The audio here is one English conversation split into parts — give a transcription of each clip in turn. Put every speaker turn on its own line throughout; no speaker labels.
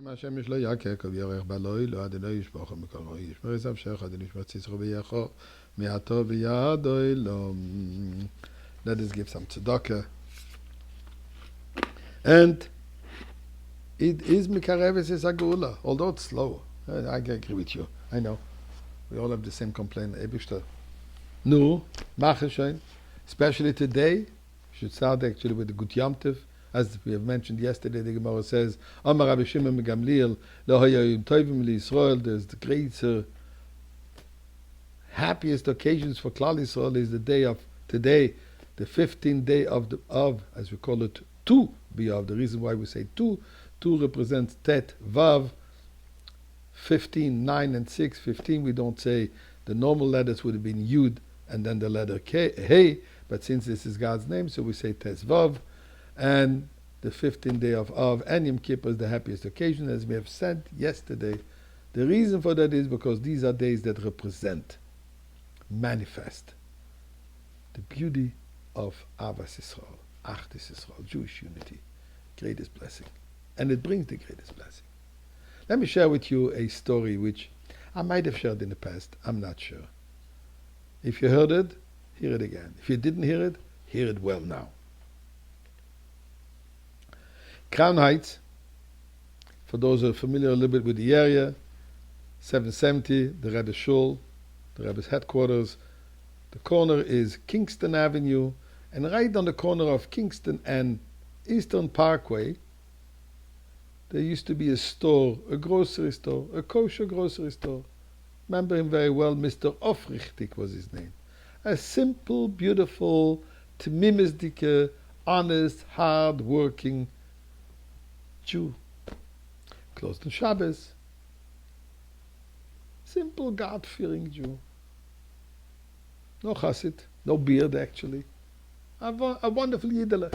השם יש לו יקר, כל ירך בלוי, לא אדוני ישפוך מכל רועי, ישמר עשיו שייך, אדוני ישמר ציסרו ויחו, מעטו ויעדו אלום. Let us give some tzedakah. And it is mikareves is agula, although it's slow. I agree with you. I know. We all have the same complaint. Ebishter. No, machashain. Especially today, we should start actually with the Gut Yom Tov. As we have mentioned yesterday, the Gemara says, Amar Rabbi Shimon ben Gamliel, Lo hayayim tovim liYisrael. There's the greater, happiest occasions for Klal Yisrael is the day of today, the 15th day of, as we call it, Tu B'Av. The reason why we say Tu represents Tet, Vav, 15, 9 and 6. 15 we don't say. The normal letters would have been Yud and then the letter K, Hey, but since this is God's name, so we say Tes Vav. And the 15th day of Av and Yom Kippur is the happiest occasion, as we have said yesterday. The reason for that is because these are days that represent, manifest, the beauty of Avas Yisrael, Achdus Yisrael, Jewish unity, greatest blessing. And it brings the greatest blessing. Let me share with you a story which I might have shared in the past, I'm not sure. If you heard it, hear it again. If you didn't hear it well now. Crown Heights, for those who are familiar a little bit with the area, 770, the Rebbe's Shul, the Rebbe's headquarters. The corner is Kingston Avenue, and right on the corner of Kingston and Eastern Parkway, there used to be a store, a grocery store, a kosher grocery store. Remember him very well, Mr. Aufrichtig was his name. A simple, beautiful, tmimesdike, honest, hard-working Jew. Closed on Shabbos. Simple, God-fearing Jew. No chassid, no beard actually. A wonderful Yiddele.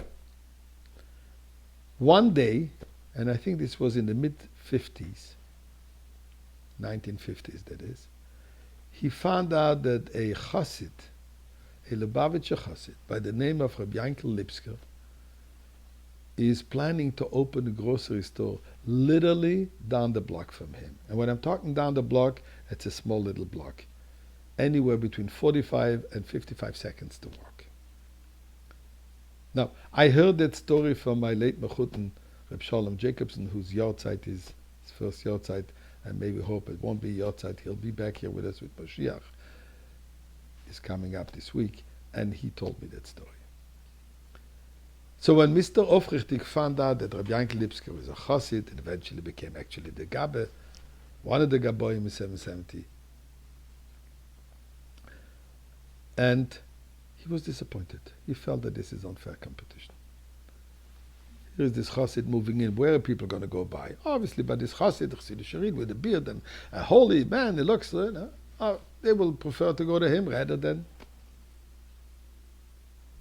One day, and I think this was in the mid-50s, 1950s that is, he found out that a chassid, a Lubavitcher chassid, by the name of Rabbi Yankel Lipsker, is planning to open a grocery store literally down the block from him. And when I'm talking down the block, it's a small little block. Anywhere between 45 and 55 seconds to walk. Now, I heard that story from my late Mechutin, Reb Shalom Jacobson, whose yahrzeit is his first yahrzeit, and maybe hope it won't be yahrzeit. He'll be back here with us with Mashiach. It's coming up this week, and he told me that story. So when Mr. Aufrichtig found out that Rabbi Yankel Lipsker was a chassid, it eventually became actually the Gabbe, one of the Gaboim in 770. And he was disappointed. He felt that this is unfair competition. Here's this chassid moving in. Where are people going to go by? Obviously, by this chassid, Chassid Sharid with a beard and a holy man, he looks, they will prefer to go to him rather than.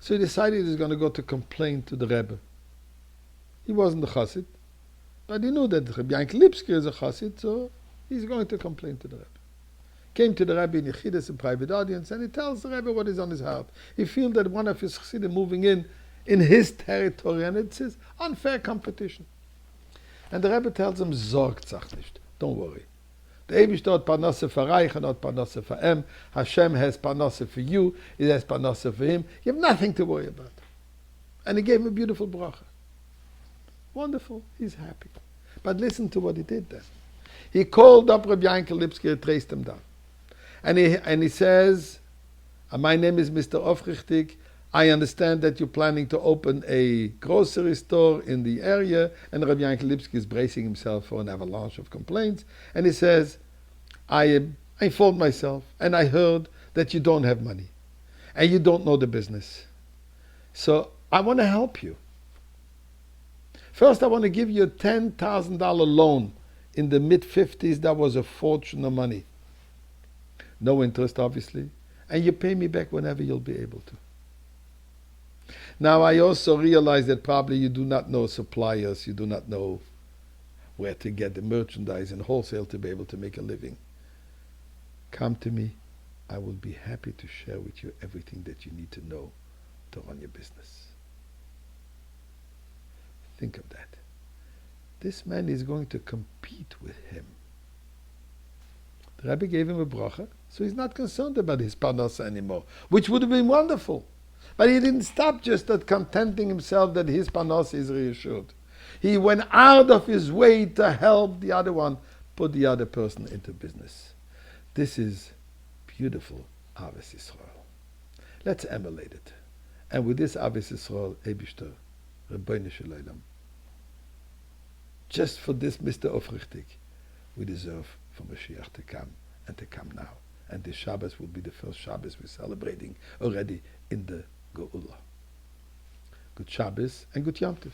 So he decided he's going to go to complain to the Rebbe. He wasn't a chassid, but he knew that Rabbi Yankel Lipsker is a chassid, so he's going to complain to the Rebbe. Came to the Rebbe in Yechidus, in private audience, and he tells the Rebbe what is on his heart. He feels that one of his chassidim moving in his territory, and it says unfair competition. And the Rebbe tells him, Sorgt sich nicht, don't worry. The Eibishter hat Parnasse for Reich and not Parnasse for Em. Hashem has Parnasse for you, He has Parnasse for him. You have nothing to worry about. And he gave him a beautiful bracha. Wonderful, he's happy. But listen to what he did then. He called up Rabbi Yankel Lipsker, traced him down. And he says, my name is Mr. Aufrichtig. I understand that you're planning to open a grocery store in the area, and Rabbi Yankel Lipsker is bracing himself for an avalanche of complaints. And he says, I informed myself, and I heard that you don't have money, and you don't know the business. So I want to help you. First, I want to give you a $10,000 loan. In the mid-50s, that was a fortune of money. No interest, obviously. And you pay me back whenever you'll be able to. Now, I also realize that probably you do not know suppliers, you do not know where to get the merchandise and wholesale to be able to make a living. Come to me. I will be happy to share with you everything that you need to know to run your business. Think of that. this man is going to compete with him. The Rebbe gave him a bracha, so he's not concerned about his parnasa anymore, which would have been wonderful. But he didn't stop just at contenting himself that his parnasa is reassured. He went out of his way to help the other one, put the other person into business. This is beautiful Ahavas Yisrael. Let's emulate it. And with this Ahavas Yisrael, Eibishter, Rebbeinu Shel Olam, just for this Mr. Aufrichtig, we deserve for Mashiach to come, and to come now. And this Shabbos will be the first Shabbos we're celebrating already in the Geula. Good Shabbos and good Yom Tov.